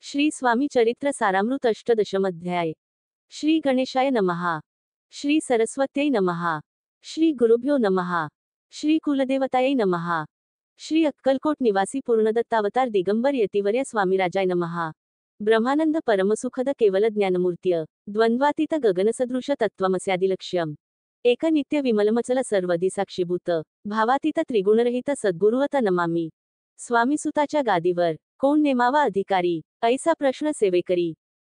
श्री स्वामी चरित्र सारामृत अष्टदशमध्याय। श्री गणेशाय नमः। श्री सरस्वत्यै नमः। श्री गुरुभ्यो नमः। श्री कुलदेवतायै नमः। श्री अक्कलकोट निवासी पूर्णदत्तावतार दिगंबर यतिवर्य स्वामीराजाय नमः। ब्रह्मानंद परमसुखद केवल ज्ञानमूर्त्य द्वंद्वातीत गगनसदृश तत्त्वमस्यादिलक्ष्यम् एक नित्य विमलमचल सर्वदी साक्षीभूत भावातीत त्रिगुणरहित सद्गुरुवत नमामि। स्वामीसुताच्या गादीवर कोण नेमावा अधिकारी, ऐसा प्रश्न सेवेकरी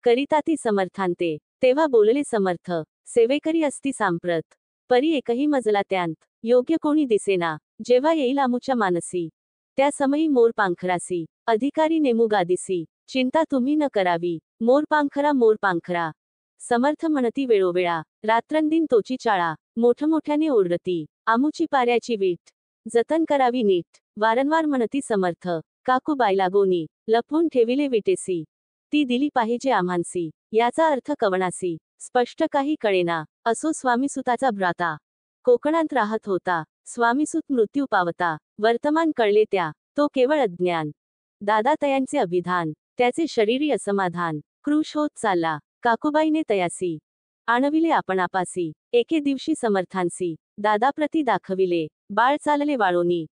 करिताती समर्थांते। तेव्हा बोलले समर्थ, सेवेकरी असती सांप्रत, परी एकही मजला त्यांत योग्य कोणी दिसेना। जेव्हा येईल आमुच्या मानसी, त्या समयी मोर पांखरासी अधिकारी नेमू गादीसी। चिंता तुम्ही न करावी, मोर पांखरा। समर्थ म्हणती वेळोवेळा, रात्रंदिन तोची चाळा। मोठमोठ्याने ओरडती, आमुची पाऱ्याची वीट जतन करावी नीट। वारंवार म्हणती समर्थ, काकूबाई लागोनी लपवून ठेविले विटेसी, ती दिली पाहिजे आम्हांसी। याचा अर्थ कवनासी स्पष्ट काही कळेना। असो स्वामीसुताचा भ्राता कोकणात राहत होता। स्वामीसुत मृत्यू पावता वर्तमान कळले त्या, तो केवळ अज्ञान। दादातयांचे अभिधान, त्याचे शरीरी असमाधान क्रुश होत चालला। काकूबाईने तयासी आणविले आपण आपासी। एके दिवशी समर्थांसी दादाप्रती दाखविले, बाळ चालले वाळोनी।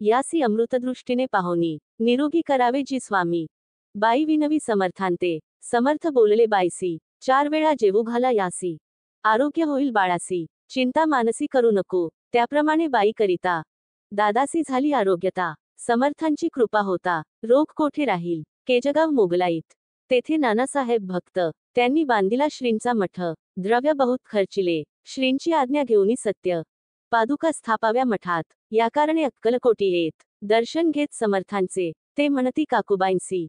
यासी अमृतदृष्टीने पाहोनी, निरोगी करावे जी स्वामी। बाई विनवी समर्थांते, समर्थ बोलले बाईसी, 4 वेळा जेवू घाला यासी। आरोग्य होईल बाळासी, चिंता मानसी करू नको। त्याप्रमाणे बाई करिता दादासी झाली आरोग्यता। समर्थांची कृपा होता, रोग कोठे राहील। केजगाव मोगलाईत तेथे नानासाहेब भक्त, त्यांनी बांधिला श्रींचा मठ। द्रव्य बहुत खर्चिले, श्रींची आज्ञा घेऊनी सत्य पादुका स्थापाव्या मठात। या कारणे अक्कलकोटी येत दर्शन घेत समर्थांचे, ते म्हणती काकूबाईंसी,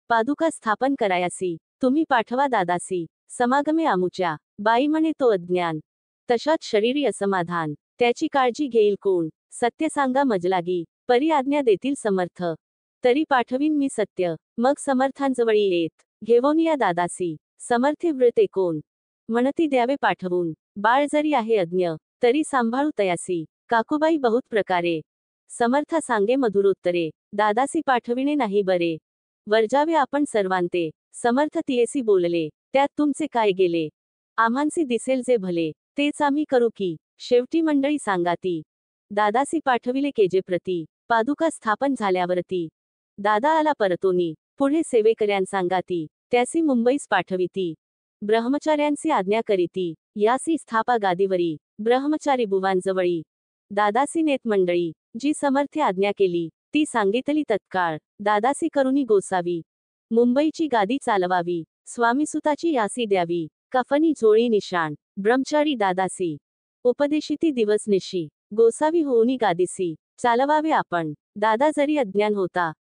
पादुका स्थापन करायासी तुम्ही पाठवा दादासी। समागमे आमुच्या, बाई म्हणे तो अज्ञान, तशात शरीरी असमाधान, त्याची काळजी घेईल कोण। सत्य सांगा मजलागी, परी आज्ञा देतील समर्थ, तरी पाठवीन मी सत्य। मग समर्थांजवळी येत घेवोनिया दादासी, समर्थे व्रते कोण म्हणती द्यावे पाठवून। बाळ जरी आहे अज्ञ, तरी सांभाळू तयासी। काकूबाई बहुत प्रकारे समर्थ सांगे मधुरोत्तरे, दादासी पाठविणे नाही बरे। वर्जावे आपण सर्वांते, समर्थ तियेसी बोलले, त्यात तुमचे काय गेले। आम्हांसी दिसेल जे भले, तेच आम्ही करू की। शेवटी मंडळी सांगाती, दादासी पाठविले केजेप्रती। पादुका स्थापन झाल्यावरती दादा आला परतोनी, पुढे सेवेकऱ्यां सांगाती, त्यासी मुंबईस पाठविती। ब्रह्मचार्यांसी आज्ञा करीती, यासी स्थापा गादीवरी। ब्रह्मचारी बुवांजवळी दादासी नेत मंडळी, जी समर्थे आज्ञा केली ती सांगितली तत्काळ। दादासी करुनी गोसावी, मुंबईची गादी चालवावी। स्वामीसुताची यासी द्यावी, कफनी झोळी निशाण। ब्रह्मचारी दादासी उपदेशिती दिवस निशी, गोसावी होऊनी गादीसी चालवावे आपण। दादा जरी अज्ञान होता,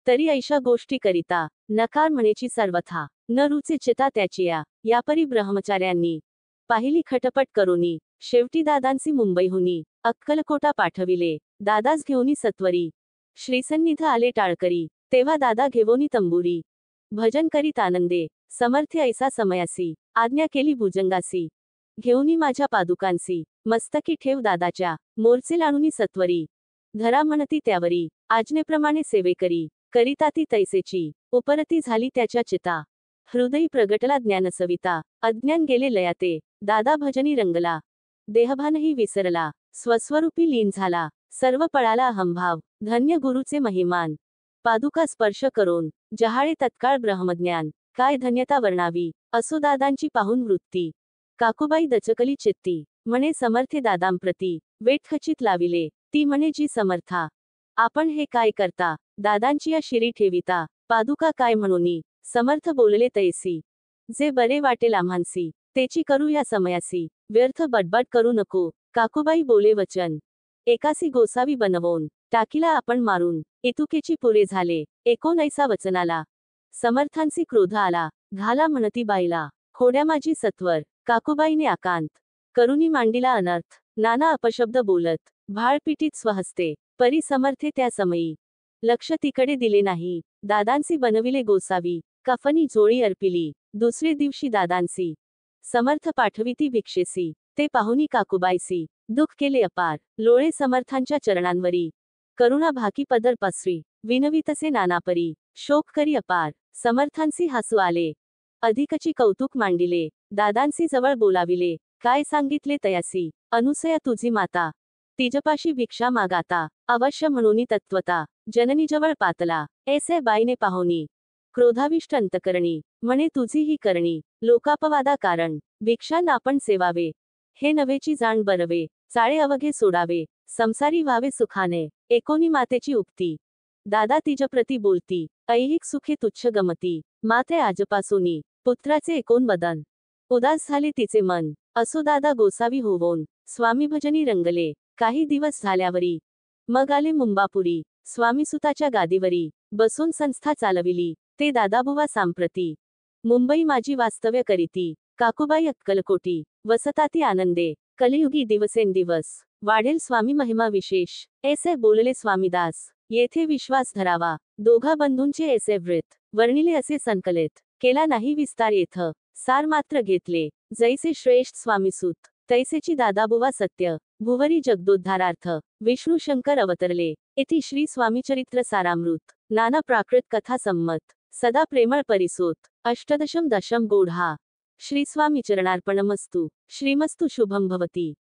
तरी ऐशा गोष्टी करिता नकार म्हणेची सर्वथा। न रुचे चिता त्याचिया, यापरी ब्रह्मचार्यांनी पाहिली खटपट करोनी। शेवटी दादांसी मुंबईहुनी अक्कलकोटा पाठविले। दादास घेऊनी सत्वरी श्रीसन्निध आले टाळकरी। तेव्हा दादा घेवोनी तंबुरी, भजन करीत आनंदे। समर्थे ऐसा समयासी, आज्ञा केली भुजंगासी। घेऊनी माझ्या पादुकांसी, मस्तकी ठेव दादाच्या। मोर्चे लाणुनी सत्वरी, धरा म्हणती त्यावरी। आज्ञेप्रमाणे सेवेकरी करिताती तैसेची, उपरती झाली त्याच्या चिता। हृदयी प्रगटला ज्ञानसविता, अज्ञान गेले लयाते। दादा भजनी रंगला, देहभानही विसरला। स्वस्वरूपी लीन झाला, सर्व पळाला अहंभाव। धन्य गुरुचे महिमान, पादुका स्पर्श करून जहाळे तत्काळ ब्रह्मज्ञान। काय धन्यता वर्णावी, असो दादांची पाहून वृत्ती। काकूबाई दचकली चित्ती, म्हणे समर्थे दादांप्रती वेट खचित लाविले। ती म्हणे जी समर्था, आपण हे काय करता। दादांची या शिरी ठेविता, पादुका काय म्हणूनी। समर्थ बोलले तैसी, जे बरे वाटेल आम्हांसी तेची करू या समयासी। व्यर्थ बडबड करू नको, काकूबाई बोले वचन। एकासी गोसावी बनवून टाकीला आपण मारून, इतुकेची पुरे झाले। एकोण ऐसा वचनाला समर्थांसी क्रोध आला। घाला म्हणती बाईला खोड्या माझी सत्वर। काकूबाईने आकांत करुनी मांडिला अनर्थ, नाना अपशब्द बोलत भाळपिटीत स्वहस्ते। परी समर्थे त्या समयी लक्ष तिकडे दिले नाही। दादांसी बनविले गोसावी, कफनी झोळी अर्पिली। दुसरे दिवशी दादांसी समर्थ पाठविती भिक्षेसी, ते पाहुनी काकूबाईसी दुःख केले अपार। लोळे समर्थांच्या चरणांवरी, करुणा भाकी पदर पसरी, विनवितसे नानापरी, शोक करी अपार, समर्थांसी हसू आले, अधिकची कौतुक मांडिले, दादांसी जवळ बोलाविले, काय सांगितले तयासी, अनुसया तुझी माता, तिजपाशी भिक्षा मागाता, अवश्य म्हणूनी तत्वता, जननी जवळ पातला, ऐसे बाईने पाहोनी, क्रोधाविष्ट अंतकरणी, म्हणे तुझी ही करणी, लोकापवादा कारण, भिक्षान आपण सेवावे, हे नव्हेची जाण बरवे, चाळे अवघे सोडावे, संसारी व्हावे सुखाने, एकोणी मातेची उक्ती, दादा तिजप्रती बोलती, ऐहिक सुखे तुच्छ गमती, माते आजपासोनी, पुत्राचे एकोण वदन, उदास झाले तिचे मन, असो दादा गोसावी होवोन, स्वामी भजनी रंगले, काही दिवस झाल्यावरी, मग आले मुंबापुरी, स्वामी सुताच्या गादीवरी, बसून संस्था चालविली, ते दादाबुवा सांप्रती, मुंबई माझी वास्तव्य करीती, काकुबाई अक्कलकोटी, वसताती आनंदे, कलियुगी दिवसेंदिवस, वाढेल स्वामी महिमा विशेष, ऐसे बोलले स्वामीदास, येथे विश्वास धरावा, दोघा बंधूंचे ऐसे व्रत, वर्णिले असे संकलित, केला नाही विस्तार येथ, सार मात्र घेतले, जैसे श्रेष्ठ स्वामीसूत, तैसेची दादाबुवा सत्य, भुवरी जगदोद्धारार्थ, विष्णू शंकर अवतरले, इति श्री स्वामीचरित्र सारामृत, नाना प्राकृत कथा संमत, सदा प्रेमळ परिसोत, अष्टदशम दशम गोढा, श्री स्वामी चरणार्पणमस्तु, श्रीमस्तु शुभम भवती.